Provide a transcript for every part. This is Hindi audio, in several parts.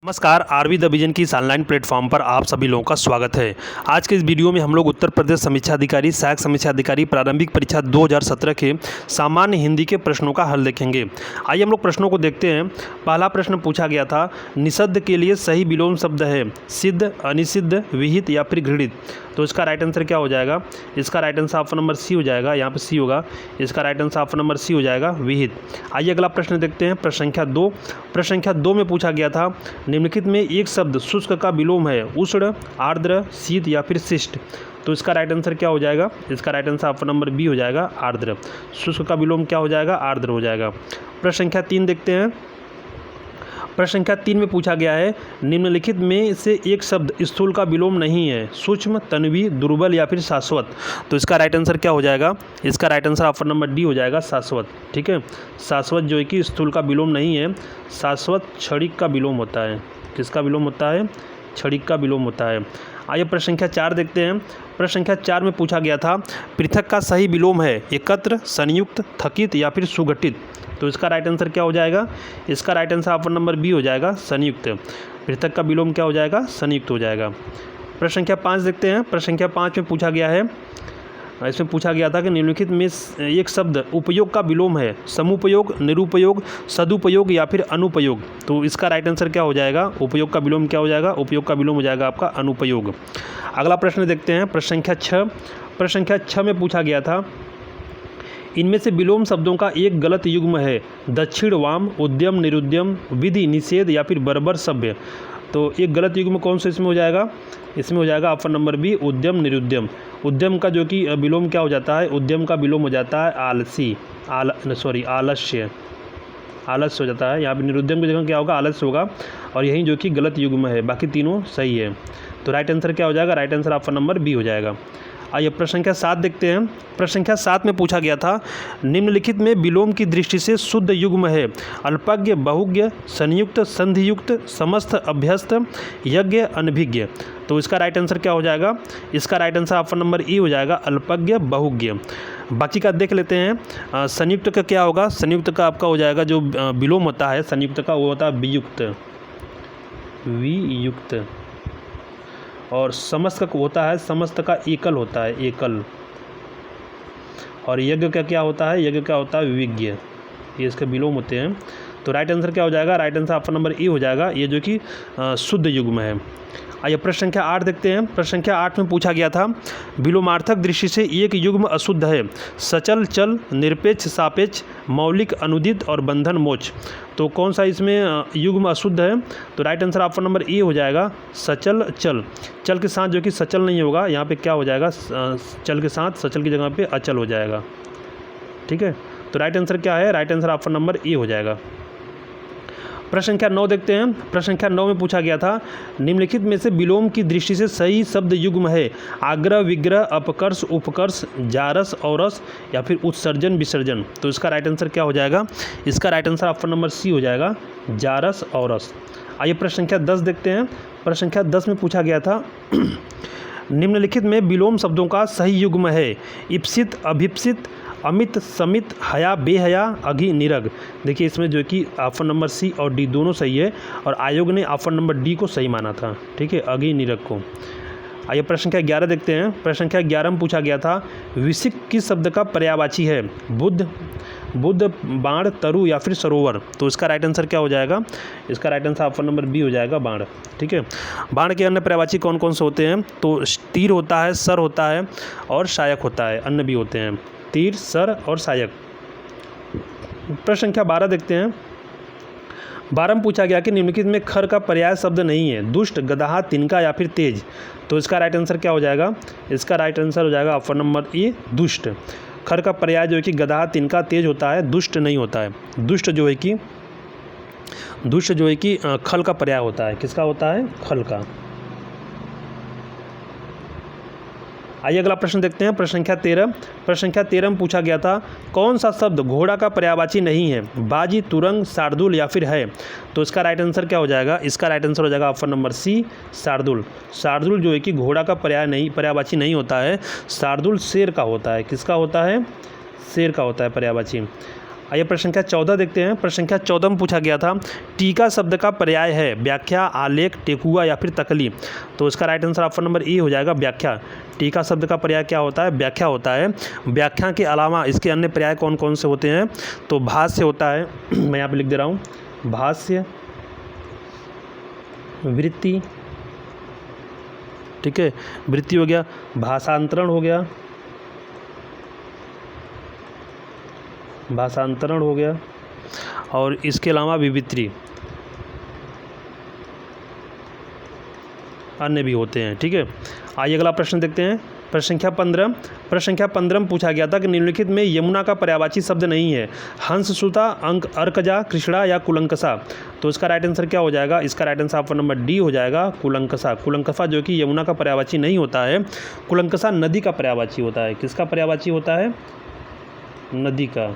नमस्कार, आरवी द विजन की इस ऑनलाइन प्लेटफॉर्म पर आप सभी लोगों का स्वागत है। आज के इस वीडियो में हम लोग उत्तर प्रदेश समीक्षा अधिकारी, सहायक समीक्षा अधिकारी प्रारंभिक परीक्षा 2017 के सामान्य हिंदी के प्रश्नों का हल देखेंगे। आइए हम लोग प्रश्नों को देखते हैं। पहला प्रश्न पूछा गया था, निषिद्ध के लिए सही विलोम शब्द है सिद्ध, अनिषिद्ध, विहित या फिर घृणित। तो इसका राइट आंसर क्या हो जाएगा? इसका right answer option number C हो जाएगा। यहाँ पे सी होगा। इसका right answer option number C हो जाएगा, विहित। आइए अगला प्रश्न देखते हैं। प्रश्न संख्या 2। प्रश्न संख्या 2 में पूछा गया था, निम्नलिखित में एक शब्द शुष्क का विलोम है उष्ण, आर्द्र, शीत या फिर शिष्ट। तो इसका राइट आंसर क्या हो जाएगा? इसका right answer option number B हो जाएगा, आर्द्र। शुष्क का विलोम क्या हो जाएगा? आर्द्र हो जाएगा। प्रश्न संख्या 3 देखते हैं। प्रश्न संख्या 3 में पूछा गया है, निम्नलिखित में से एक शब्द स्थूल का विलोम नहीं है सूक्ष्म, तन्वी, दुर्बल या फिर शाश्वत। तो इसका राइट आंसर क्या हो जाएगा? इसका right answer option number D हो जाएगा, शाश्वत। ठीक है, शाश्वत जो है कि स्थूल का विलोम नहीं है। शाश्वत क्षणिक का विलोम होता है। किसका विलोम होता है? क्षणिक का विलोम होता है। आइए प्रश्न संख्या 4 देखते हैं। प्रश्न संख्या 4 में पूछा गया था, पृथक का सही विलोम है एकत्र, संयुक्त, थकित या फिर सुगठित। तो इसका राइट आंसर क्या हो जाएगा? इसका right answer option number B हो जाएगा, संयुक्त। पृथक का विलोम क्या हो जाएगा? संयुक्त हो जाएगा। प्रश्न संख्या 5 देखते हैं। प्रश्न संख्या 5 में पूछा गया है, इसमें पूछा गया था कि निम्नलिखित में एक शब्द उपयोग का विलोम है समुपयोग, निरुपयोग, सदुपयोग या फिर अनुपयोग। तो इसका राइट आंसर क्या हो जाएगा? उपयोग का विलोम क्या हो जाएगा? उपयोग का विलोम हो जाएगा आपका अनुपयोग। अगला प्रश्न देखते हैं। प्रश्न संख्या 6। प्रश्न संख्या 6 में पूछा गया था, इनमें से विलोम शब्दों का एक गलत युग्म है दक्षिण, वाम, उद्यम, निरुद्यम, विधि, निषेध या फिर बर्बर, सभ्य। तो एक गलत युग्म कौन सा इसमें हो जाएगा? इसमें हो जाएगा ऑप्शन नंबर बी, उद्यम, निरुद्यम। उद्यम का जो कि विलोम क्या हो जाता है? उद्यम का विलोम हो जाता है आलसी, आलस्य, आलस्य हो जाता है। यहाँ पे निरुद्यम की जगह क्या होगा? आलस्य होगा। और यही जो कि गलत युग्म है, बाकी तीनों सही है। तो राइट आंसर क्या हो जाएगा? Right answer option number B हो जाएगा। आइए प्रश्न संख्या 7 देखते हैं। प्रश्न संख्या 7 में पूछा गया था, निम्नलिखित में विलोम की दृष्टि से शुद्ध युग्म है अल्पज्ञ, बहुज्ञ, संयुक्त, संधियुक्त, समस्त, अभ्यस्त, यज्ञ, अनभिज्ञ। तो इसका राइट आंसर क्या हो जाएगा? इसका राइट आंसर ऑप्शन नंबर ई हो जाएगा, अल्पज्ञ, बहुज्ञ। बाकी का देख लेते हैं। संयुक्त का क्या होगा? संयुक्त का आपका हो जाएगा जो विलोम होता है संयुक्त का, वो होता है वियुक्त, वियुक्त। और समस्त का होता है, समस्त का एकल होता है, एकल। और यज्ञ का क्या होता है? यज्ञ क्या होता है? विज्ञ। ये इसके विलोम होते हैं। तो राइट आंसर क्या हो जाएगा? Right answer option number A हो जाएगा, ये जो कि शुद्ध युग्म है। आइए प्रश्न संख्या 8 देखते हैं। प्रश्न संख्या 8 में पूछा गया था, विलोमार्थक दृष्टि से एक युग्म अशुद्ध है सचल, चल, निरपेक्ष, सापेक्ष, मौलिक, अनुदित और बंधन, मोक्ष। तो कौन सा इसमें युग्म अशुद्ध है? तो right answer option number A हो जाएगा, सचल, चल। चल के साथ जो कि सचल नहीं होगा, यहाँ पे क्या हो जाएगा? चल के साथ सचल की जगह पे अचल हो जाएगा। ठीक है, तो राइट आंसर क्या है? Right answer option number A हो जाएगा। प्रश्न संख्या 9 देखते हैं। प्रश्न संख्या 9 में पूछा गया था, निम्नलिखित में से विलोम की दृष्टि से सही शब्द युग्म है आग्रह, विग्रह, अपकर्ष, उपकर्ष, जारस, औरस या फिर उत्सर्जन, विसर्जन। तो इसका राइट आंसर क्या हो जाएगा? इसका right answer option number C हो जाएगा, जारस, औरस। आइए प्रश्न संख्या 10 देखते हैं। प्रश्न संख्या 10 में पूछा गया था, निम्नलिखित में विलोम शब्दों का सही युग्म है इप्सित, अभिप्सित, अमित, समित, हया, बेहया, अघि, निरग। देखिए इसमें जो कि ऑप्शन नंबर सी और डी दोनों सही है, और आयोग ने ऑप्शन नंबर डी को सही माना था। ठीक है, अघि, निरग को। आइए प्रश्न संख्या 11 देखते हैं। प्रश्न संख्या 11 में पूछा गया था, विसिक किस शब्द का पर्यायवाची है बुद्ध, बुद्ध, बाण, तरु या फिर सरोवर। तो इसका राइट आंसर क्या हो जाएगा? इसका right answer option number B हो जाएगा, बाण। ठीक है, बाण के अन्य पर्यायवाची कौन कौन से होते हैं? तो तीर होता है, सर होता है और शायक होता है, अन्य भी होते हैं, तीर, सर और शायक। प्रश्न संख्या 12 देखते हैं। 12 में पूछा गया कि निम्नलिखित में खर का पर्याय शब्द नहीं है दुष्ट, गदहा, तिनका या फिर तेज। तो इसका राइट आंसर क्या हो जाएगा? इसका राइट आंसर हो जाएगा ऑप्शन नंबर ए, दुष्ट। खर का पर्याय जो है कि गदहा, तिनका, तेज होता है, दुष्ट नहीं होता है। दुष्ट जो है कि खल का पर्याय होता है। किसका होता है? खल का। आइए अगला प्रश्न देखते हैं। प्रश्न संख्या 13। प्रश्न संख्या 13 में पूछा गया था, कौन सा शब्द घोड़ा का पर्यायवाची नहीं है बाजी, तुरंग, शार्दुल या फिर है। तो इसका राइट आंसर क्या हो जाएगा? इसका राइट आंसर हो जाएगा ऑप्शन नंबर सी, शार्दुल। शार्दुल जो है कि घोड़ा का पर्यायवाची नहीं होता है। शार्दुल शेर का होता है। किसका होता है? शेर का होता है पर्यायवाची। आइए प्रश्न संख्या 14 देखते हैं। प्रश्न संख्या 14 में पूछा गया था टीका शब्द का पर्याय है व्याख्या, आलेख, टेकुआ या फिर तकली। तो इसका right answer option number A हो जाएगा व्याख्या। टीका शब्द का पर्याय क्या होता है? व्याख्या होता है। व्याख्या के अलावा इसके अन्य पर्याय कौन कौन से होते हैं? तो भाष्य होता है, मैं यहाँ पे लिख दे रहा हूँ, भाष्य, वृत्ति, ठीक है, वृत्ति हो गया, भाषांतरण हो गया, भाषांतरण हो गया, और इसके अलावा विवित्री, अन्य भी होते हैं। ठीक है, आइए अगला प्रश्न देखते हैं। प्रश्न संख्या 15। प्रश्न संख्या 15 में पूछा गया था कि निम्नलिखित में यमुना का पर्यायवाची शब्द नहीं है, हंस, सुता, अंक, अर्कजा, कृष्णा या कुलंकसा। तो इसका राइट आंसर क्या हो जाएगा? इसका right answer option number D हो जाएगा कुलंकसा। कुलंकसा जो कि यमुना का पर्यायवाची नहीं होता है, कुलंकसा नदी का पर्यायवाची होता है। किसका पर्यायवाची होता है? नदी का।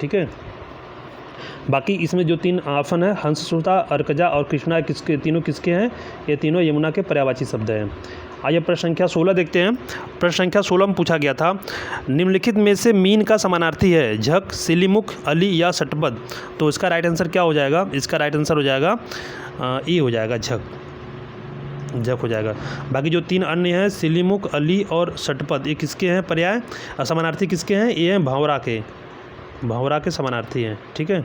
ठीक है, बाकी इसमें जो 3 ऑप्शन है, हंस, सुता, अर्कजा और कृष्णा, किसके तीनों किसके हैं? ये तीनों यमुना के पर्यायवाची शब्द हैं। आइए प्रश्न संख्या 16 देखते हैं। प्रश्न संख्या 16 में पूछा गया था निम्नलिखित में से मीन का समानार्थी है झक, सिलीमुख, अली या सटपद। तो इसका राइट आंसर क्या हो जाएगा? इसका राइट आंसर हो जाएगा ई हो जाएगा, झक, झक हो जाएगा। बाकी जो 3 अन्य हैं, सिलीमुख, अली और सटपद, ये किसके हैं पर्याय? समानार्थी किसके हैं? ये हैं भावरा के, भावरा के समानार्थी हैं। ठीक है,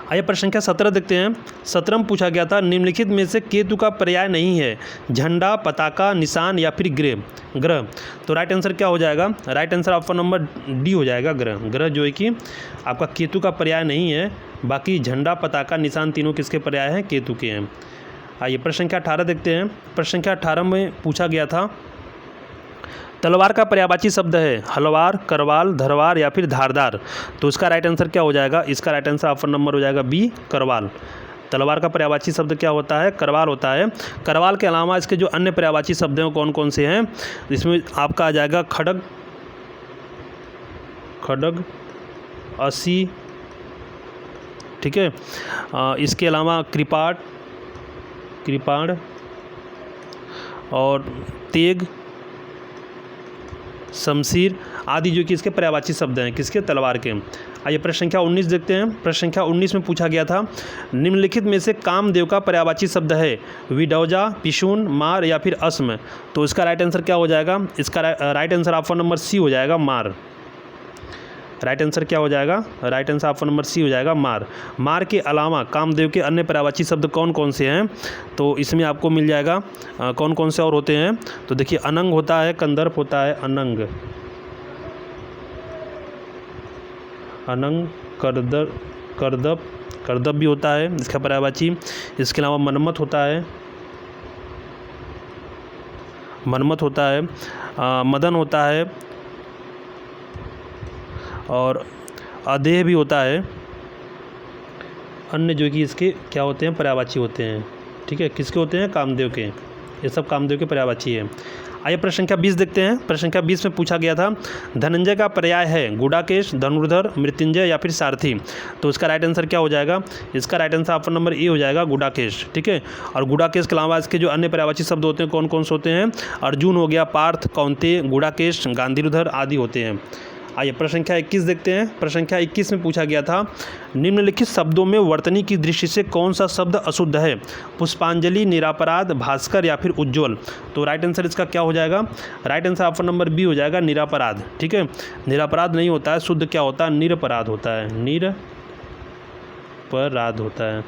आइए प्रश्न संख्या 17 देखते हैं। 17 में पूछा गया था निम्नलिखित में से केतु का पर्याय नहीं है झंडा, पताका, निशान या फिर ग्रह। ग्रह, तो राइट आंसर क्या हो जाएगा? Right answer option number D हो जाएगा ग्रह। ग्रह जो है कि आपका केतु का पर्याय नहीं है, बाकी झंडा, पताका, निशान तीनों किसके पर्याय हैं? केतु के हैं। आइए प्रश्न संख्या 18 देखते हैं। प्रश्न संख्या 18 में पूछा गया था तलवार का पर्यायवाची शब्द है हलवार, करवाल, धरवार या फिर धारदार। तो इसका राइट आंसर क्या हो जाएगा? इसका राइट आंसर ऑप्शन नंबर हो जाएगा बी, करवाल। तलवार का पर्यायवाची शब्द क्या होता है? करवाल होता है। करवाल के अलावा इसके जो अन्य पर्यायवाची शब्द हैं कौन कौन से हैं? इसमें आपका आ जाएगा खड्ग, खड्ग, असी, ठीक है, इसके अलावा कृपाण, कृपाण और तेग, शमशीर आदि जो कि इसके पर्यायवाची शब्द हैं किसके? तलवार के। आइए प्रश्न संख्या 19 देखते हैं। प्रश्न संख्या 19 में पूछा गया था निम्नलिखित में से कामदेव का पर्यायवाची शब्द है विडौजा, पिशून, मार या फिर अस्म। तो इसका राइट आंसर क्या हो जाएगा? इसका right answer option number C हो जाएगा मार। राइट आंसर क्या हो जाएगा? Right answer option number C हो जाएगा मार। मार के अलावा कामदेव के अन्य पर्यायवाची शब्द कौन कौन से हैं? तो इसमें आपको मिल जाएगा कौन कौन से और होते हैं। तो देखिए अनंग होता है, कंदर्प होता है, अनंग, अनंग, करदप, करदप भी होता है इसका पर्यायवाची। इसके अलावा मनमत होता है, मनमत होता है, मदन होता है और अदेह भी होता है। अन्य जो कि इसके क्या होते हैं? पर्यायवाची होते हैं। ठीक है, किसके होते हैं? कामदेव के। ये सब कामदेव के पर्यायवाची है। आइए प्रश्न संख्या 20 देखते हैं। प्रश्न संख्या 20 में पूछा गया था धनंजय का पर्याय है गुडाकेश, धनुर्धर, मृत्युंजय या फिर सारथी। तो इसका राइट आंसर क्या हो जाएगा? इसका right answer option number A हो जाएगा गुडाकेश। ठीक है, और गुडाकेश के अलावा इसके जो अन्य पर्यायवाची शब्द होते हैं कौन कौन से होते हैं? अर्जुन हो गया, पार्थ, कौंतेय, गुडाकेश, गांधीधर आदि होते हैं। आइए प्रश्न संख्या 21 देखते हैं। प्रश्न संख्या 21 में पूछा गया था निम्नलिखित शब्दों में वर्तनी की दृष्टि से कौन सा शब्द अशुद्ध है? पुष्पांजलि, निरापराध, भास्कर या फिर उज्ज्वल। तो राइट आंसर इसका क्या हो जाएगा? Right answer option number B हो जाएगा निरापराध। ठीक है, निरापराध नहीं होता है, शुद्ध क्या होता है? निरपराध होता है, निरपराध होता है।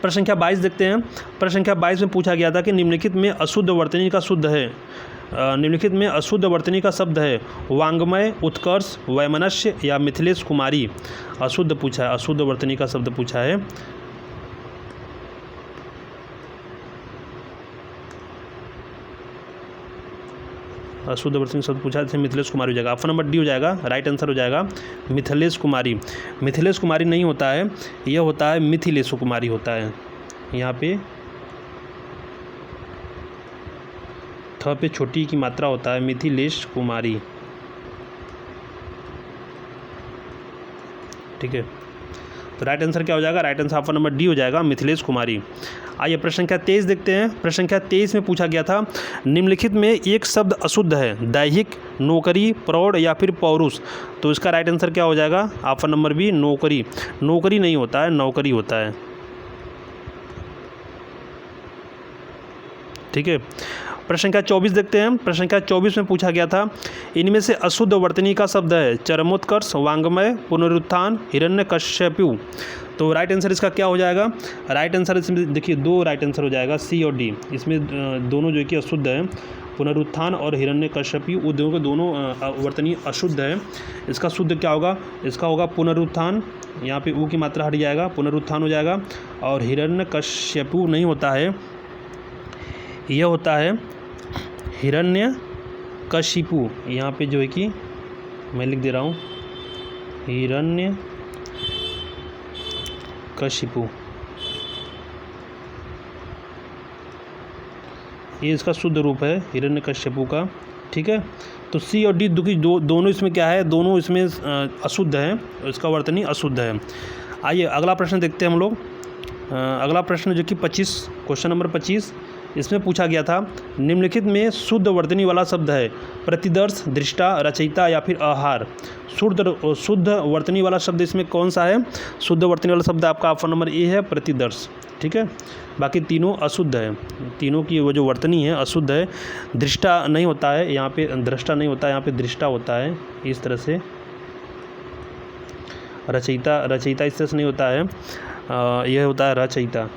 प्रश्न संख्या 22 देखते हैं। प्रश्न संख्या 22 में पूछा गया था कि निम्नलिखित में अशुद्ध वर्तनी का शुद्ध है, निम्नलिखित में अशुद्ध वर्तनी का शब्द है वांग्मय, उत्कर्ष, वैमनस्य या मिथिलेश कुमारी। अशुद्ध पूछा है, अशुद्ध वर्तनी का शब्द पूछा है। अशुद्ध वर्तनी शब्द पूछा है, मिथिलेश कुमारी हो जाएगा। ऑप्शन नंबर डी हो जाएगा, राइट आंसर हो जाएगा मिथिलेश कुमारी। मिथिलेश कुमारी नहीं होता है, यह होता है मिथिलेश कुमारी होता है। यहाँ पे थ पे छोटी की मात्रा होता है, मिथिलेश कुमारी। ठीक है, तो राइट आंसर क्या हो जाएगा, right answer option number D हो जाएगा, मिथिलेश कुमारी। आइए प्रश्न संख्या 23 देखते हैं। प्रश्न संख्या 23 में पूछा गया था, निम्नलिखित में एक शब्द अशुद्ध है, दैहिक, नौकरी, प्रौढ़ या फिर पौरुष। तो इसका राइट आंसर क्या हो जाएगा, ऑप्शन नंबर बी, नौकरी। नौकरी नहीं होता है, नौकरी होता है। ठीक है, प्रश्न संख्या 24 देखते हैं। प्रश्न संख्या 24 में पूछा गया था, इनमें से अशुद्ध वर्तनी का शब्द है चरमोत्कर्ष, वांग्मय, पुनरुत्थान, हिरण्यकश्यपु। तो राइट आंसर इसका क्या हो जाएगा, राइट आंसर इसमें देखिए दो राइट आंसर हो जाएगा, सी और डी। इसमें दोनों जो है कि अशुद्ध है, पुनरुत्थान और हिरण्यकश्यपु, वो दोनों के दोनों वर्तनी अशुद्ध है। इसका शुद्ध क्या होगा, इसका होगा पुनरुत्थान, यहाँ पे ऊ की मात्रा हट जाएगा, पुनरुत्थान हो जाएगा। और हिरण्यकश्यपु नहीं होता है, यह होता है हिरण्यकशिपु। यहाँ पे जो है कि मैं लिख दे रहा हूँ हिरण्यकशिपु, ये इसका शुद्ध रूप है हिरण्यकश्यपु का। ठीक है, तो सी और डी दोनों इसमें क्या है, दोनों इसमें अशुद्ध है, इसका वर्तनी अशुद्ध है। आइए अगला प्रश्न देखते हैं हम लोग। अगला प्रश्न जो कि 25, क्वेश्चन नंबर 25, इसमें पूछा गया था, निम्नलिखित में शुद्ध वर्तनी वाला शब्द है प्रतिदर्श, दृष्टा, रचयिता या फिर आहार। शुद्ध वर्तनी वाला शब्द इसमें कौन सा है, शुद्ध वर्तनी वाला शब्द आपका ऑप्शन नंबर ए है, प्रतिदर्श। ठीक है, बाकी तीनों अशुद्ध है, तीनों की वो जो वर्तनी है अशुद्ध है। दृष्टा नहीं होता है, यहाँ पे दृष्टा नहीं होता है, यहाँ पे दृष्टा होता है इस तरह से। रचयिता इस तरह से नहीं होता है, यह होता है रचयिता।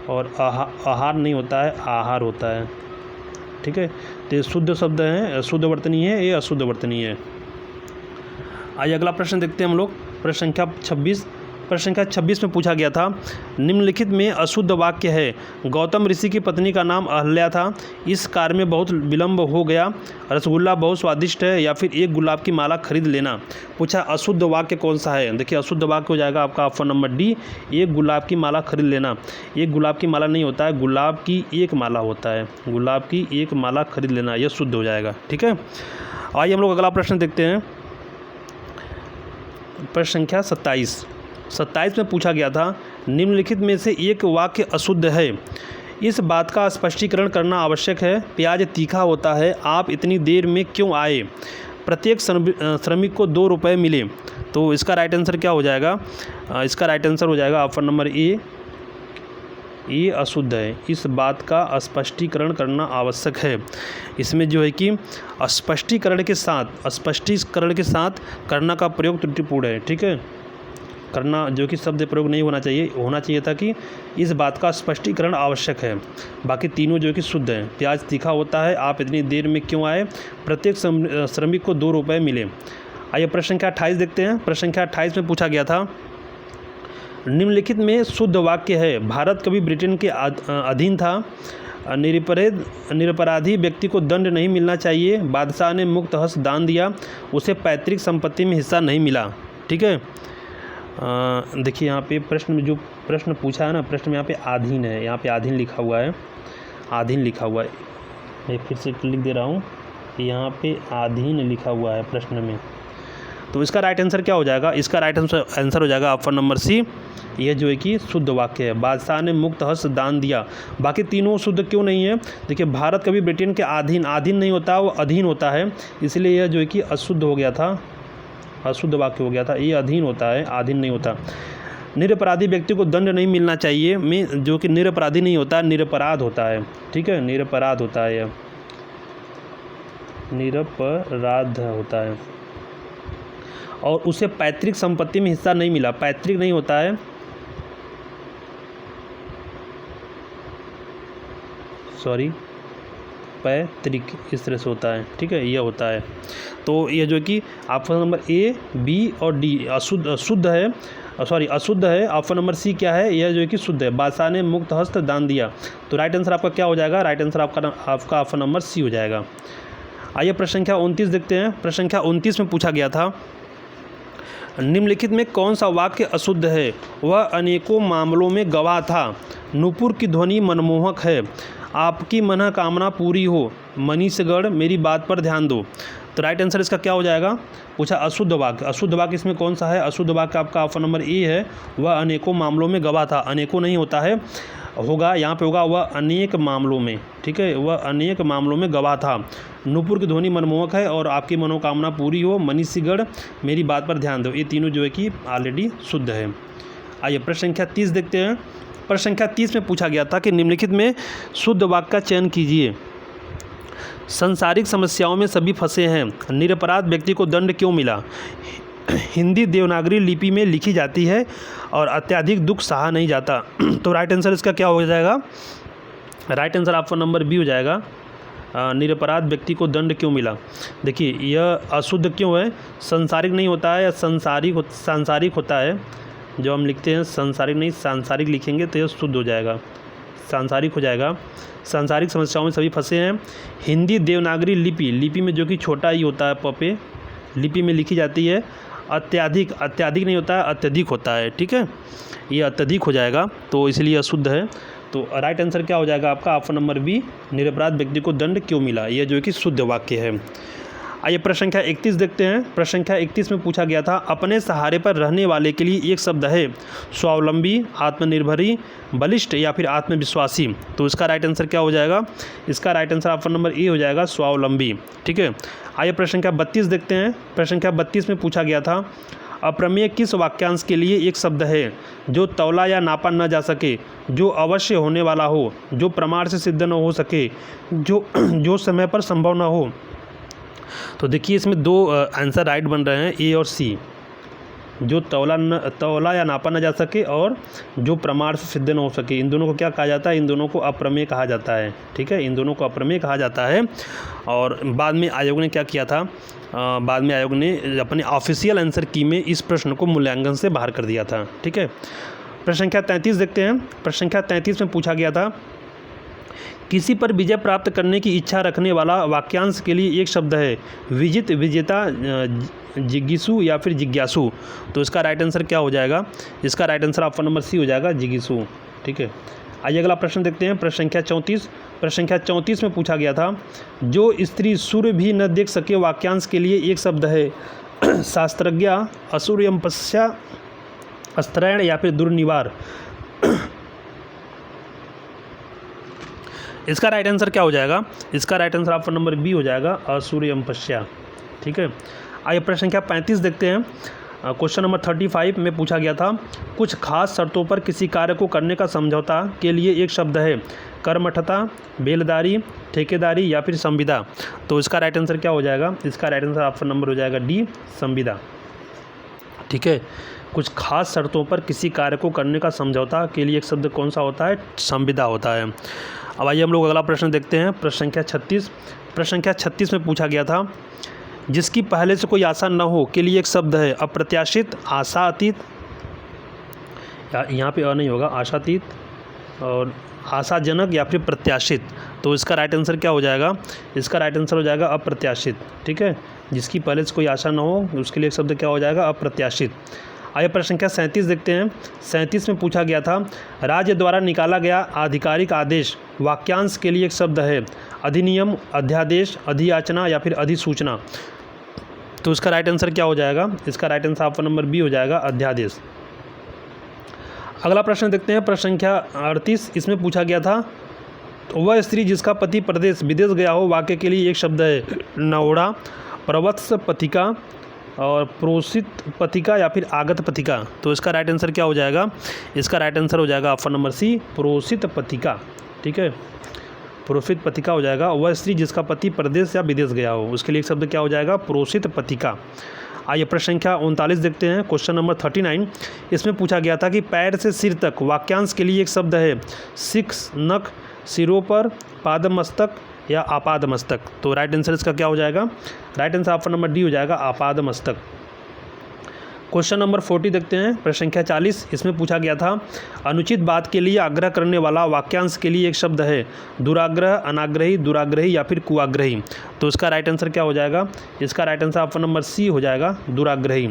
और आहार नहीं होता है, आहार होता है। ठीक है, तो ये शुद्ध शब्द हैं, शुद्ध वर्तनी है, ये अशुद्ध वर्तनी है। आइए अगला प्रश्न देखते हैं हम लोग। प्रश्न संख्या 26, प्रश्न संख्या 26 में पूछा गया था, निम्नलिखित में अशुद्ध वाक्य है गौतम ऋषि की पत्नी का नाम अहल्या था, इस कार्य में बहुत विलंब हो गया, रसगुल्ला बहुत स्वादिष्ट है, या फिर एक गुलाब की माला खरीद लेना। पूछा अशुद्ध वाक्य कौन सा है। देखिए अशुद्ध वाक्य हो जाएगा आपका ऑप्शन नंबर डी, एक गुलाब की माला खरीद लेना। एक गुलाब की माला नहीं होता है, गुलाब की एक माला होता है, गुलाब की एक माला खरीद लेना, यह शुद्ध हो जाएगा। ठीक है, आइए हम लोग अगला प्रश्न देखते हैं। प्रश्न संख्या 27 में पूछा गया था, निम्नलिखित में से एक वाक्य अशुद्ध है, इस बात का स्पष्टीकरण करना आवश्यक है। प्याज तीखा होता है, आप इतनी देर में क्यों आए, प्रत्येक श्रमिक को 2 रुपये मिले। तो इसका राइट आंसर क्या हो जाएगा, इसका राइट आंसर हो जाएगा ऑप्शन नंबर ए, ये अशुद्ध है, इस बात का स्पष्टीकरण करना आवश्यक है। इसमें जो है कि स्पष्टीकरण के साथ करना का प्रयोग त्रुटिपूर्ण है। ठीक है, करना जो कि शब्द प्रयोग नहीं होना चाहिए था कि इस बात का स्पष्टीकरण आवश्यक है। बाकी तीनों जो कि शुद्ध हैं। प्याज तीखा होता है, आप इतनी देर में क्यों आए, प्रत्येक श्रमिक को 2 रुपये मिले। आइए प्रश्न संख्या 28 देखते हैं। प्रश्न संख्या 28 में पूछा गया था, निम्नलिखित में शुद्ध वाक्य है भारत कभी ब्रिटेन के अधीन था, निरपराधी व्यक्ति को दंड नहीं मिलना चाहिए, बादशाह ने मुक्त हस्त दान दिया, उसे पैतृक संपत्ति में हिस्सा नहीं मिला। ठीक है, देखिए यहाँ पे प्रश्न में जो प्रश्न पूछा है ना, प्रश्न में यहाँ पे आधीन है, यहाँ पे आधीन लिखा हुआ है, आधीन लिखा हुआ है। मैं फिर से लिख दे रहा हूँ, यहाँ पे आधीन लिखा हुआ है प्रश्न में। तो इसका राइट आंसर क्या हो जाएगा, इसका राइट आंसर हो जाएगा ऑप्शन नंबर सी, यह जो है कि शुद्ध वाक्य है। बादशाह ने मुक्त हस्त दान दिया। बाकी तीनों शुद्ध क्यों नहीं है, देखिए भारत कभी ब्रिटेन के अधीन नहीं होता, वो अधीन होता है, इसलिए यह जो है कि अशुद्ध हो गया था, अशुद्ध वाक्य हो गया था। ये अधीन होता है, अधीन नहीं होता। निरपराधी व्यक्ति को दंड नहीं मिलना चाहिए में जो कि निरपराधी नहीं होता, निरपराध होता है। ठीक है, निरपराध होता है, यह निरपराध होता है। और उसे पैतृक संपत्ति में हिस्सा नहीं मिला, पैतृक नहीं होता है, सॉरी पैतृक इस तरह से होता है। ठीक है, यह होता है। तो ये जो कि ऑप्शन नंबर ए, बी और डी शुद्ध है, सॉरी अशुद्ध है। ऑप्शन नंबर सी क्या है, यह जो है कि शुद्ध है, बादशाह ने मुक्त हस्त दान दिया। तो राइट आंसर आपका क्या हो जाएगा, राइट आंसर आपका ऑप्शन नंबर सी हो जाएगा। आइए प्रश्न संख्या 29 देखते हैं। प्रश्न संख्या 29 में पूछा गया था, निम्नलिखित में कौन सा वाक्य अशुद्ध है, वह अनेकों मामलों में गवाह था, नूपुर की ध्वनि मनमोहक है, आपकी मनोकामना पूरी हो, मनीषगढ़ मेरी बात पर ध्यान दो। तो राइट आंसर इसका क्या हो जाएगा, पूछा अशुद्ध वाक्य। अशुद्ध वाक्य इसमें कौन सा है, अशुद्ध वाक्य आपका ऑप्शन नंबर ए है, वह अनेकों मामलों में गवाह था। अनेकों नहीं होता है, होगा यहाँ पे होगा वह अनेक मामलों में, ठीक है, वह अनेक मामलों में गवाह था। नूपुर की ध्वनि मनमोहक है और आपकी मनोकामना पूरी हो। मनीष सिगड़ मेरी बात पर ध्यान दो, ये तीनों जो है कि ऑलरेडी शुद्ध है। आइए प्रश्न संख्या 30 देखते हैं। प्रश्न संख्या 30 में पूछा गया था कि निम्नलिखित में शुद्ध वाक्य का चयन कीजिए। संसारिक समस्याओं में सभी फंसे हैं, निरपराध व्यक्ति को दंड क्यों मिला, हिंदी देवनागरी लिपि में लिखी जाती है और अत्यधिक दुख सहा नहीं जाता। तो राइट आंसर इसका क्या हो जाएगा, right answer option number B हो जाएगा, निरपराध व्यक्ति को दंड क्यों मिला। देखिए यह अशुद्ध क्यों है, संसारिक नहीं होता है या सांसारिक होता है। जब हम लिखते हैं संसारिक नहीं सांसारिक लिखेंगे तो यह शुद्ध हो जाएगा, सांसारिक हो जाएगा। सांसारिक समस्याओं में सभी फंसे हैं, हिंदी देवनागरी लिपि में जो कि छोटा ही होता है पपे, लिपि में लिखी जाती है। अत्यधिक नहीं होता है, अत्यधिक होता है, ठीक है, ये अत्यधिक हो जाएगा तो इसलिए अशुद्ध है। तो राइट आंसर क्या हो जाएगा आपका ऑप्शन नंबर बी, निरपराध व्यक्ति को दंड क्यों मिला, यह जो कि शुद्ध वाक्य है। आइए प्रश्न संख्या 31 देखते हैं। प्रश्न संख्या 31 में पूछा गया था अपने सहारे पर रहने वाले के लिए एक शब्द है, स्वावलंबी, आत्मनिर्भरी, बलिष्ठ या फिर आत्मविश्वासी। तो इसका राइट आंसर क्या हो जाएगा, इसका right answer option number A हो जाएगा, स्वावलंबी, ठीक है। आइए प्रश्न संख्या 32 देखते हैं। प्रश्न संख्या 32 में पूछा गया था अप्रमेय किस वाक्यांश के लिए एक शब्द है जो तौला या नापा न जा सके, जो अवश्य होने वाला हो, जो प्रमाण से सिद्ध न हो सके, जो समय पर संभव न हो। तो देखिए इसमें दो आंसर राइट बन रहे हैं, ए और सी, जो तौला या नापा न जा सके और जो प्रमाण से सिद्ध न हो सके। इन दोनों को क्या कहा जाता है, इन दोनों को अप्रमेय कहा जाता है, ठीक है, इन दोनों को अप्रमेय कहा जाता है। और बाद में आयोग ने क्या किया था, बाद में आयोग ने अपने ऑफिशियल आंसर की में इस प्रश्न को मूल्यांकन से बाहर कर दिया था, ठीक है। प्रश्न संख्या 33 देखते हैं। प्रश्न संख्या 33 में पूछा गया था किसी पर विजय प्राप्त करने की इच्छा रखने वाला वाक्यांश के लिए एक शब्द है, विजित, विजेता, जिज्ञासु या फिर जिज्ञासु। तो इसका राइट आंसर क्या हो जाएगा, इसका right answer option number C हो जाएगा, जिज्ञासु, ठीक है। आइए अगला प्रश्न देखते हैं। प्रश्न संख्या 34। प्रश्न संख्या 34 में पूछा गया था जो स्त्री सूर्य भी न देख सके वाक्यांश के लिए एक शब्द है, शास्त्रज्ञा, असूर्यमपस्या, अस्त्रैण या फिर दुर्निवार। इसका राइट आंसर क्या हो जाएगा, इसका right answer option number B हो जाएगा, असूर्यमपस्या, ठीक है। आइए प्रश्न संख्या 35 देखते हैं। क्वेश्चन नंबर 35 में पूछा गया था कुछ खास शर्तों पर किसी कार्य को करने का समझौता के लिए एक शब्द है, कर्मठता, बेलदारी, ठेकेदारी या फिर संविदा। तो इसका राइट आंसर क्या हो जाएगा, इसका राइट आंसर ऑप्शन नंबर हो जाएगा डी, संविदा, ठीक है। कुछ खास शर्तों पर किसी कार्य को करने का समझौता के लिए एक शब्द कौन सा होता है, संविदा होता है। अब आइए हम लोग अगला प्रश्न देखते हैं। प्रश्न संख्या 36। प्रश्न संख्या 36 में पूछा गया था जिसकी पहले से कोई आशा न हो के लिए एक शब्द है, अप्रत्याशित, आशातीत, यहाँ पे नहीं होगा, आशातीत और आशाजनक या फिर प्रत्याशित। तो इसका राइट आंसर क्या हो जाएगा, इसका राइट आंसर हो जाएगा अप्रत्याशित, ठीक है। जिसकी पहले से कोई आशा न हो उसके लिए एक शब्द क्या हो जाएगा, अप्रत्याशित। आइए प्रश्न संख्या 37 देखते हैं। 37 में पूछा गया था राज्य द्वारा निकाला गया आधिकारिक आदेश वाक्यांश के लिए एक शब्द है, अधिनियम, अध्यादेश, अधियाचना या फिर अधिसूचना। तो इसका राइट आंसर क्या हो जाएगा, इसका right answer option number B हो जाएगा, अध्यादेश। अगला प्रश्न देखते हैं। प्रश्न संख्या 38। इसमें पूछा गया था वह स्त्री जिसका पति प्रदेश विदेश गया हो वाक्य के लिए एक शब्द है, नवोढ़ा, प्रवत्स पथिका और प्रोषित पथिका या फिर आगत पथिका। तो इसका राइट आंसर क्या हो जाएगा, इसका राइट आंसर हो जाएगा ऑप्शन नंबर सी, प्रोषित पथिका, ठीक है, प्रोषित पथिका हो जाएगा। वह स्त्री जिसका पति प्रदेश या विदेश गया हो उसके लिए एक शब्द क्या हो जाएगा, प्रोषित पथिका। आइए प्रश्न संख्या 39 देखते हैं। Question number 39। इसमें पूछा गया था कि पैर से सिर तक वाक्यांश के लिए एक शब्द है, शिक्ष, नख, सिरों पर, पादमस्तक या आपादमस्तक। तो राइट आंसर इसका क्या हो जाएगा, right answer option number D हो जाएगा, आपादमस्तक। क्वेश्चन नंबर 40 देखते हैं। प्रश्न संख्या 40। इसमें पूछा गया था अनुचित बात के लिए आग्रह करने वाला वाक्यांश के लिए एक शब्द है, दुराग्रह, अनाग्रही, दुराग्रही या फिर कुआग्रही। तो इसका राइट आंसर क्या हो जाएगा? इसका right answer option number C हो जाएगा, दुराग्रही।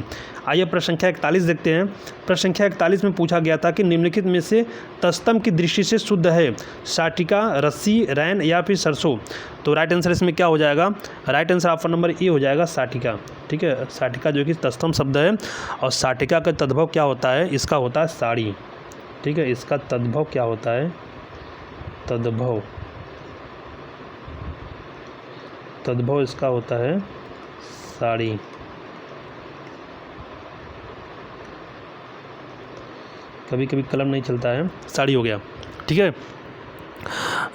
आइए प्रश्न संख्या 41 देखते हैं। प्रश्न संख्या 41 में पूछा गया था कि निम्नलिखित में से तस्तम की दृष्टि से शुद्ध है, साटिका, रस्सी, रैन या फिर सरसों। तो राइट आंसर इसमें क्या हो जाएगा? Right answer option number A हो जाएगा, साटिका। ठीक है, साटिका जो कि तस्तम शब्द है, और साटिका का तद्भव क्या होता है? इसका होता है साड़ी। ठीक है, इसका तद्भव क्या होता है? तद्भव इसका होता है साड़ी। कभी कभी कलम नहीं चलता है, साड़ी हो गया। ठीक है,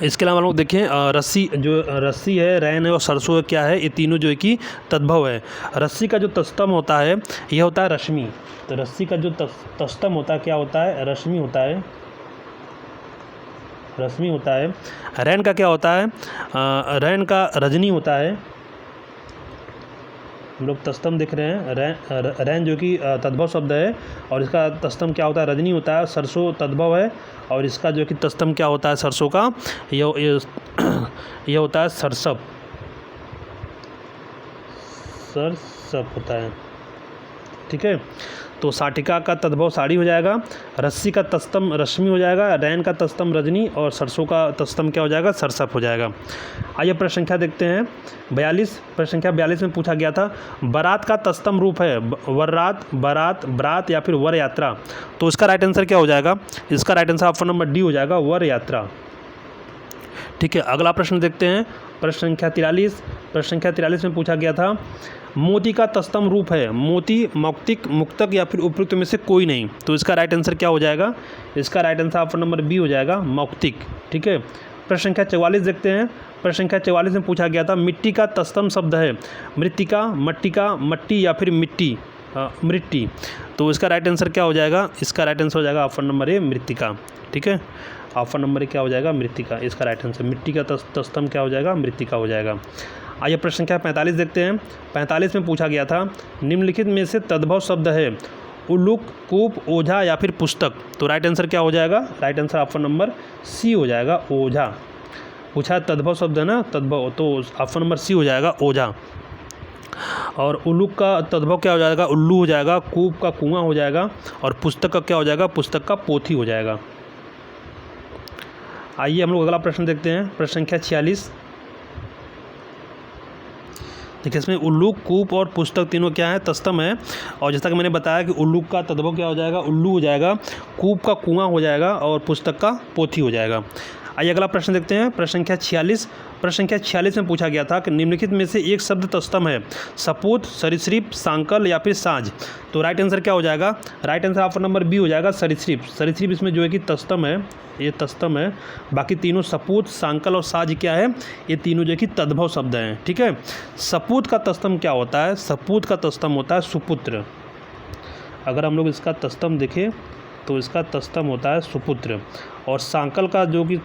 इसके अलावा हम लोग देखें रस्सी, जो रस्सी है, रैन है और सरसों है, क्या है? ये तीनों जो है कि तद्भव है। रस्सी का जो तस्तम होता है यह होता है रश्मि। तो रस्सी का जो तस्तम होता है क्या होता है? रश्मि होता है, रश्मि होता है। रैन का क्या होता है? रैन का रजनी होता है। हम लोग तस्तम देख रहे हैं, रैन जो कि तद्भव शब्द है, और इसका तस्तम क्या होता है? रजनी होता है। सरसों तद्भव है, और इसका जो कि तस्तम क्या होता है सरसों का? ये होता है सरसप। सरसप होता है। ठीक है, तो साटिका का तद्भव साड़ी हो जाएगा, रस्सी का तस्तम रश्मि हो जाएगा, रैन का तस्तम रजनी, और सरसों का तस्तम क्या हो जाएगा? सरसप हो जाएगा। आइए प्रश्न संख्या देखते हैं 42। प्रश्न संख्या 42 में पूछा गया था बारात का तस्तम रूप है वर्रात, बारात, बरात या फिर वर यात्रा। तो इसका राइट आंसर क्या हो जाएगा? इसका right answer option number D हो जाएगा, वर यात्रा। ठीक है, अगला प्रश्न देखते हैं। प्रश्न संख्या 43। प्रश्न संख्या 43 में पूछा गया था मोती का तस्तम रूप है मोती, मौक्तिक, मुक्तक या फिर उपयुक्त में से कोई नहीं। तो इसका राइट आंसर क्या हो जाएगा? इसका right answer option number B हो जाएगा, मौक्तिक। ठीक है, प्रश्न संख्या 44 देखते हैं। प्रश्न संख्या 44 में पूछा गया था मिट्टी का तस्तम शब्द है मृत्तिका, मट्टिका, मट्टी या फिर मिट्टी, मृट्टी। तो इसका राइट आंसर क्या हो जाएगा? इसका राइट आंसर हो जाएगा ऑप्शन नंबर ए, मृत्तिका। ठीक है, ऑप्शन नंबर ए क्या हो जाएगा? मृत्तिका। इसका राइट आंसर मिट्टी का तस्तम क्या हो जाएगा? मृत्तिका हो जाएगा। आइए प्रश्न संख्या 45 देखते हैं। 45 में पूछा गया था निम्नलिखित में से तद्भव शब्द है उल्लूक, कूप, ओझा या फिर पुस्तक। तो राइट आंसर क्या हो जाएगा? Right answer option number C हो जाएगा, ओझा। पूछा तद्भव शब्द है ना, तद्भव, तो ऑप्शन नंबर सी हो जाएगा, ओझा। और उल्लूक का तद्भव क्या हो जाएगा? उल्लू हो जाएगा। कूप का कुआं हो जाएगा, और पुस्तक का क्या हो जाएगा? पुस्तक का पोथी हो जाएगा। आइए हम लोग अगला प्रश्न देखते हैं। प्रश्न संख्या 46। देखिए, इसमें उल्लूक, कूप और पुस्तक तीनों क्या है? तस्तम है। और जैसा कि मैंने बताया कि उल्लूक का तद्भव क्या हो जाएगा? उल्लू हो जाएगा, कूप का कुआं हो जाएगा, और पुस्तक का पोथी हो जाएगा। आइए अगला प्रश्न देखते हैं। प्रश्न संख्या 46। प्रश्न संख्या 46 में पूछा गया था कि निम्नलिखित में से एक शब्द तस्तम है सपूत, सरीसृप, सांकल या फिर साँझ। तो राइट आंसर क्या हो जाएगा? Right answer option number B हो जाएगा, सरीसृप। सरीसृप इसमें जो है कि तस्तम है, ये तस्तम है। बाकी तीनों सपूत, सांकल और साज क्या है? ये तीनों जो है कि तद्भव शब्द हैं। ठीक है, सपूत का तस्तम क्या होता है? सपूत का तस्तम होता है सुपुत्र। अगर हम लोग इसका तस्तम देखें तो इसका तस्तम होता है सुपुत्र। और सांकल का जो कि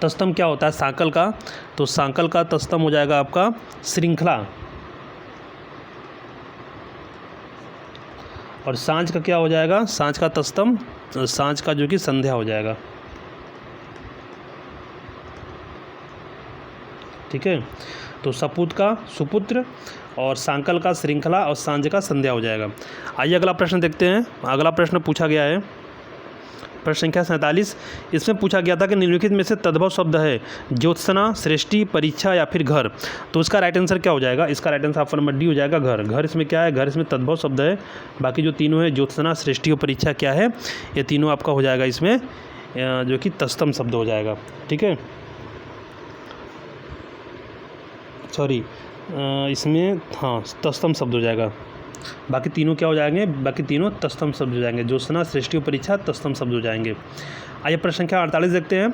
तस्तम क्या होता है सांकल का? तो सांकल का तस्तम हो जाएगा आपका श्रृंखला। और सांझ का क्या हो जाएगा? सांझ का तस्तम, सांझ का जो कि संध्या हो जाएगा। ठीक है, तो सपूत का सुपुत्र, और सांकल का श्रृंखला, और सांझ का संध्या हो जाएगा। आइए अगला प्रश्न देखते हैं। अगला प्रश्न पूछा गया है प्रश्न संख्या 47। इसमें पूछा गया था कि निम्नलिखित में से तद्भव शब्द है ज्योत्सना, सृष्टि, परीक्षा या फिर घर। तो इसका राइट आंसर क्या हो जाएगा? इसका right answer option number D हो जाएगा, घर। घर इसमें क्या है? घर इसमें तद्भव शब्द है। बाकी जो तीनों है ज्योत्सना, सृष्टि और परीक्षा क्या है? ये तीनों आपका हो जाएगा इसमें जो कि तस्तम शब्द हो जाएगा। ठीक है, सॉरी, इसमें हाँ तस्तम शब्द हो जाएगा। बाकी तीनों क्या हो जाएंगे? बाकी तीनों तस्तम शब्द हो जाएंगे। ज्योत्सना, सृष्टि और परीक्षा तस्तम शब्द हो जाएंगे। आइए प्रश्न संख्या 48 देखते हैं।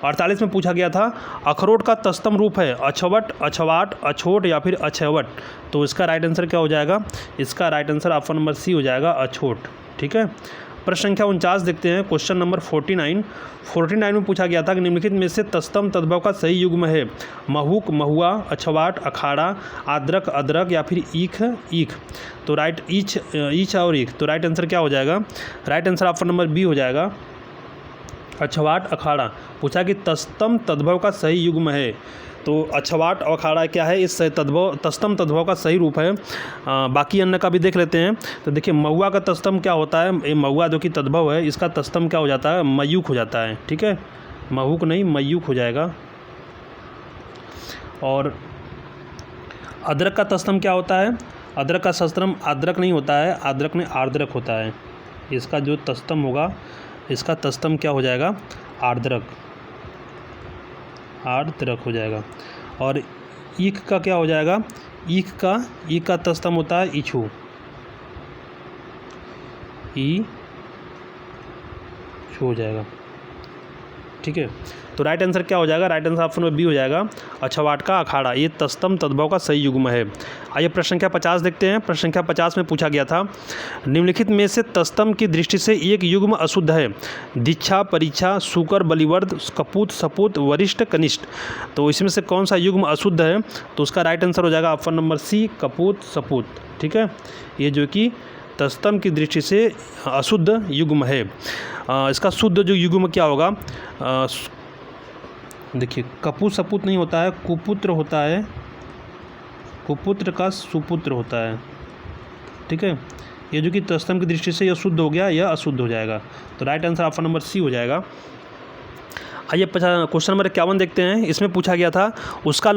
48 में पूछा गया था अखरोट का तस्तम रूप है अछवट, अछवाट, अछोट या फिर अछवट। तो इसका राइट आंसर क्या हो जाएगा? इसका right answer option number C हो जाएगा, अछोट। ठीक है, प्रश्न संख्या 49 देखते हैं। क्वेश्चन नंबर 49 में पूछा गया था कि निम्नलिखित में से तस्तम तद्भव का सही युग्म है महुक, महुआ, अछवाट, अखाड़ा, आद्रक, अदरक या फिर ईख, ईख। तो राइट ईच और ईख। तो राइट आंसर क्या हो जाएगा? Right answer option number B हो जाएगा, अक्षवाट अखाड़ा पूछा कि तस्तम तद्भव का सही युग्म है। तो अक्षवाट और अखाड़ा क्या है, इस तद्भव तस्तम तद्भव का सही रूप है। बाकी अन्य का भी देख लेते हैं। तो देखिए महुआ का तस्तम क्या होता है, ये महुआ जो कि तद्भव है इसका तस्तम क्या हो जाता है, मयूख हो जाता है। ठीक है, महुक नहीं मयूख हो जाएगा। और अदरक का तस्तम क्या होता है, अदरक का तस्तम आद्रक नहीं होता है, आद्रक में आर्द्रक होता है। इसका जो तस्तम होगा इसका तस्तम क्या हो जाएगा, आर्द्रक, आर्द्रक हो जाएगा। और ईख का क्या हो जाएगा, ईख का तस्तम होता है इछु, ई छू हो जाएगा। ठीक है, तो राइट आंसर क्या हो जाएगा, राइट आंसर ऑप्शन में बी हो जाएगा, अक्षवाट का अखाड़ा। ये तस्तम तद्भव का सही युग्म है। आइए प्रश्न संख्या 50 देखते हैं। प्रश्न संख्या 50 में पूछा गया था, निम्नलिखित में से तस्तम की दृष्टि से एक युग्म अशुद्ध है, दीक्षा, परीक्षा, सूकर, बलिवर्द, कपूत, सपूत, वरिष्ठ, कनिष्ठ। तो इसमें से कौन सा युग्म अशुद्ध है, तो उसका राइट आंसर हो जाएगा ऑप्शन नंबर सी, कपूत, सपूत। ठीक है, ये जो कि तस्तम की दृष्टि से अशुद्ध युग्म है। इसका शुद्ध जो युग्म क्या होगा, देखिए कपूत सपूत नहीं होता है, कुपुत्र होता है, कुपुत्र का सुपुत्र होता है। ठीक है, ये जो कि तस्तम की दृष्टि से यह शुद्ध हो गया, यह अशुद्ध हो जाएगा। तो right answer option number C हो जाएगा। आइए क्वेश्चन नंबर 51 देखते हैं। इसमें पूछा गया था, उसका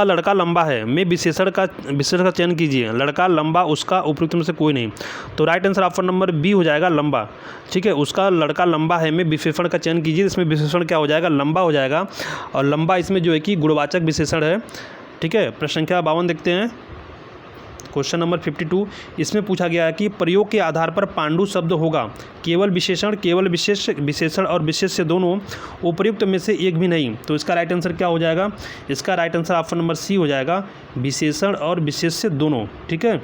लड़का लंबा है में विशेषण का चयन कीजिए। लड़का, लंबा, उसका, उपयुक्त में से कोई नहीं। तो right answer option number B हो जाएगा, लंबा। ठीक है, उसका लड़का लंबा है में विशेषण का चयन कीजिए। इसमें विशेषण क्या हो जाएगा, लंबा हो जाएगा। और लंबा इसमें जो है कि गुणवाचक विशेषण है। ठीक है, प्रश्न संख्या 52 देखते हैं। क्वेश्चन नंबर 52, इसमें पूछा गया है कि प्रयोग के आधार पर पांडु शब्द होगा केवल विशेषण, केवल विशेषण और विशेष्य दोनों, उपर्युक्त में से एक भी नहीं। तो इसका राइट आंसर क्या हो जाएगा, इसका right answer option number C हो जाएगा, विशेषण और विशेष्य दोनों। ठीक है,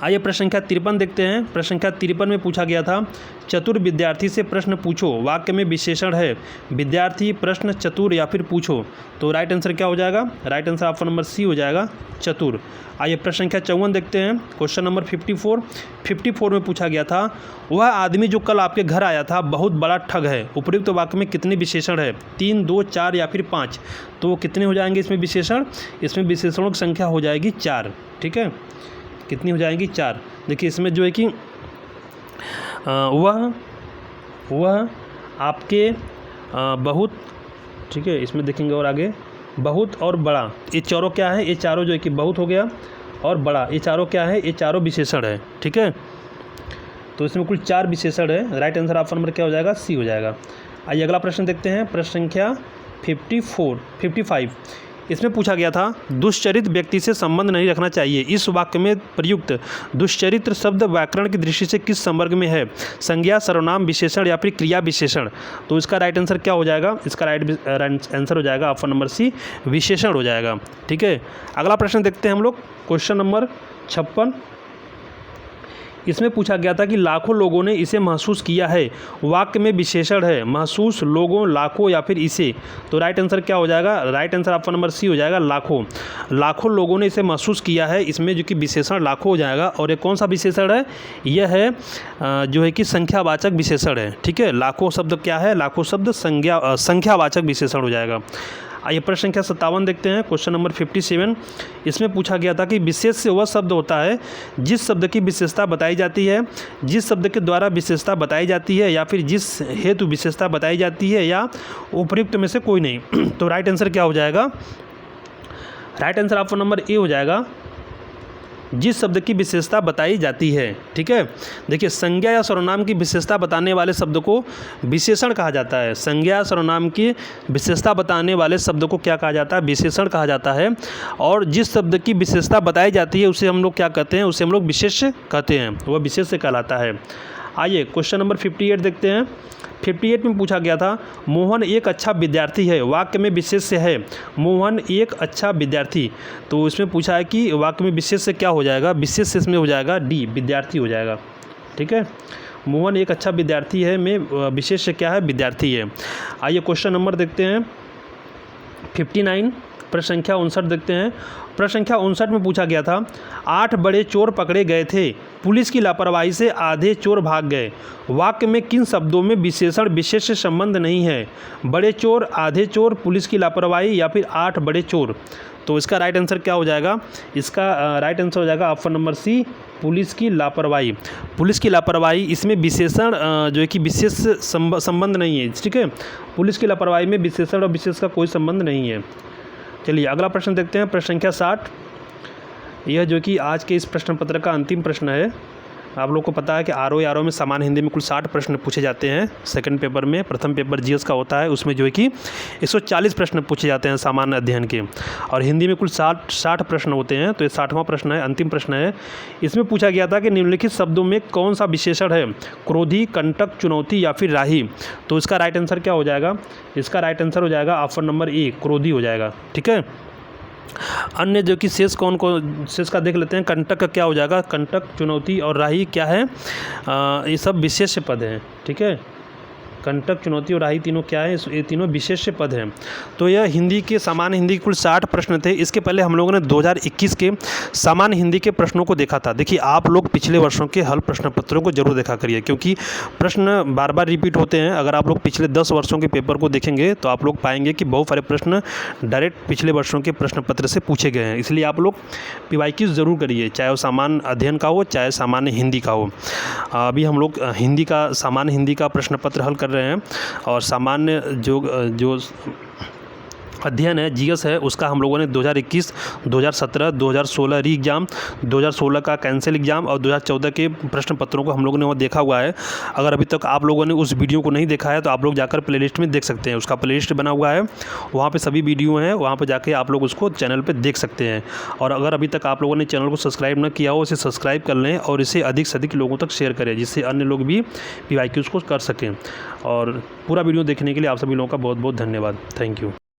आइए प्रश्न संख्या 53 देखते हैं। प्रश्न संख्या 53 में पूछा गया था, चतुर विद्यार्थी से प्रश्न पूछो। वाक्य में विशेषण है विद्यार्थी, प्रश्न, चतुर या फिर पूछो। तो राइट आंसर क्या हो जाएगा, right answer option number C हो जाएगा, चतुर। आइए प्रश्न संख्या 54 देखते हैं। क्वेश्चन नंबर 54 में पूछा गया था, वह आदमी जो कल आपके घर आया था बहुत बड़ा ठग है। उपयुक्त वाक्य में कितने विशेषण है, 3, 2, 4 या फिर 5। तो कितने हो जाएंगे इसमें विशेषण, इसमें विशेषणों की संख्या हो जाएगी 4। ठीक है, कितनी हो जाएंगी, 4। देखिए इसमें जो है कि वह आपके बहुत, ठीक है, इसमें देखेंगे और आगे बहुत और बड़ा, ये चारों क्या है, ये चारों जो है कि बहुत हो गया और बड़ा, ये चारों क्या है, ये चारों विशेषण है। ठीक है, तो इसमें कुल 4 विशेषण है। राइट आंसर ऑप्शन नंबर क्या हो जाएगा, सी हो जाएगा। आइए अगला प्रश्न देखते हैं। प्रश्न संख्या 55। इसमें पूछा गया था, दुष्चरित व्यक्ति से संबंध नहीं रखना चाहिए। इस वाक्य में प्रयुक्त दुष्चरित्र शब्द व्याकरण की दृष्टि से किस संवर्ग में है, संज्ञा, सर्वनाम, विशेषण या फिर क्रिया विशेषण। तो इसका राइट आंसर क्या हो जाएगा, इसका राइट आंसर हो जाएगा ऑप्शन नंबर सी, विशेषण हो जाएगा। ठीक है, अगला प्रश्न देखते हैं हम लोग। क्वेश्चन नंबर 56, इसमें पूछा गया था कि लाखों लोगों ने इसे महसूस किया है। वाक्य में विशेषण है महसूस, लोगों, लाखों या फिर इसे। तो राइट आंसर क्या हो जाएगा, right answer option number C हो जाएगा, लाखों। लाखों लोगों ने इसे महसूस किया है, इसमें जो कि विशेषण लाखों हो जाएगा। और ये कौन सा विशेषण है, यह है जो है कि संख्यावाचक विशेषण है। ठीक है, लाखों शब्द क्या है, लाखों शब्द संख्यावाचक विशेषण हो जाएगा। आइए प्रश्न संख्या 57 देखते हैं। क्वेश्चन नंबर 57, इसमें पूछा गया था कि विशेष्य वह शब्द होता है जिस शब्द की विशेषता बताई जाती है, जिस शब्द के द्वारा विशेषता बताई जाती है, या फिर जिस हेतु विशेषता बताई जाती है, या उपर्युक्त में से कोई नहीं। तो राइट आंसर क्या हो जाएगा, right answer option number A हो जाएगा, जिस शब्द की विशेषता बताई जाती है। ठीक है, देखिए संज्ञा या सर्वनाम की विशेषता बताने वाले शब्द को विशेषण कहा जाता है। संज्ञा या सर्वनाम की विशेषता बताने वाले शब्द को क्या कहा जाता है, विशेषण कहा जाता है। और जिस शब्द की विशेषता बताई जाती है उसे हम लोग क्या कहते हैं, उसे हम लोग विशेष्य कहते हैं, वह विशेष्य कहलाता है। आइए क्वेश्चन नंबर 58 देखते हैं। 58 में पूछा गया था, मोहन एक अच्छा विद्यार्थी है। वाक्य में विशेष्य है मोहन एक अच्छा विद्यार्थी। तो इसमें पूछा है कि वाक्य में विशेष्य क्या हो जाएगा, विशेष्य इसमें हो जाएगा डी, विद्यार्थी हो जाएगा। ठीक है, मोहन एक अच्छा विद्यार्थी है में विशेष्य क्या है, विद्यार्थी है। आइए क्वेश्चन नंबर देखते हैं 59, प्रश्न संख्या 59 देखते हैं। प्रश्न संख्या 59 में पूछा गया था 8 बड़े चोर पकड़े गए थे, पुलिस की लापरवाही से आधे चोर भाग गए। वाक्य में किन शब्दों में विशेषण विशेष से संबंध नहीं है? बड़े चोर, आधे चोर, पुलिस की लापरवाही या फिर 8 बड़े चोर। तो इसका राइट आंसर क्या हो जाएगा? इसका राइट आंसर हो जाएगा ऑप्शन नंबर सी, पुलिस की लापरवाही। पुलिस की लापरवाही, इसमें विशेषण जो है कि विशेष संबंध नहीं है, ठीक है। पुलिस की लापरवाही में विशेषण और विशेष का कोई संबंध नहीं है। चलिए अगला प्रश्न देखते हैं, प्रश्न संख्या 60। यह जो कि आज के इस प्रश्न पत्र का अंतिम प्रश्न है। आप लोग को पता है कि आरओ में सामान्य हिंदी में कुल 60 प्रश्न पूछे जाते हैं। सेकंड पेपर में, प्रथम पेपर जीएस का होता है, उसमें जो है कि 140 प्रश्न पूछे जाते हैं सामान्य अध्ययन के, और हिंदी में कुल 60 प्रश्न होते हैं। तो ये 60वां प्रश्न है, अंतिम प्रश्न है। इसमें पूछा गया था कि निम्नलिखित शब्दों में कौन सा विशेषण है? क्रोधी, कंटक, चुनौती या फिर राही। तो इसका राइट आंसर क्या हो जाएगा? इसका राइट आंसर हो जाएगा ऑप्शन नंबर ए, क्रोधी हो जाएगा, ठीक है। अन्य जो कि शेष शेष का देख लेते हैं। कंटक का क्या हो जाएगा? कंटक, चुनौती और राही क्या है? ये सब विशेष्य पद हैं, ठीक है। कंटक, चुनौती और राही तीनों क्या है? ये तीनों विशेष्य पद हैं। तो यह हिंदी के सामान्य हिंदी के कुल 60 प्रश्न थे। इसके पहले हम लोगों ने 2021 के सामान्य हिंदी के प्रश्नों को देखा था। देखिए आप लोग पिछले वर्षों के हल प्रश्न पत्रों को जरूर देखा करिए, क्योंकि प्रश्न बार बार रिपीट होते हैं। अगर आप लोग पिछले 10 वर्षों के पेपर को देखेंगे तो आप लोग पाएंगे कि बहुत सारे प्रश्न डायरेक्ट पिछले वर्षों के प्रश्न पत्र से पूछे गए हैं। इसलिए आप लोग PYQ ज़रूर करिए, चाहे वो सामान्य अध्ययन का हो, चाहे सामान्य हिंदी का हो। अभी हम लोग सामान्य हिंदी का प्रश्न पत्र हल कर रहे हैं, और सामान्य जो अध्ययन है, जीएस है, उसका हम लोगों ने 2021, 2017, 2016 री एग्ज़ाम, 2016 का कैंसिल एग्ज़ाम और 2014 के प्रश्न पत्रों को हम लोगों ने वो देखा हुआ है। अगर अभी तक आप लोगों ने उस वीडियो को नहीं देखा है तो आप लोग जाकर प्लेलिस्ट में देख सकते हैं। उसका प्लेलिस्ट बना हुआ है, वहाँ पे सभी वीडियो हैं, वहाँ पे जाके आप लोग उसको चैनल पे देख सकते हैं। और अगर अभी तक आप लोगों ने चैनल को सब्सक्राइब न किया हो, इसे सब्सक्राइब कर लें और इसे अधिक से अधिक लोगों तक शेयर करें, जिससे अन्य लोग भी PYQs को कर सकें। और पूरा वीडियो देखने के लिए आप सभी लोगों का बहुत बहुत धन्यवाद। Thank you.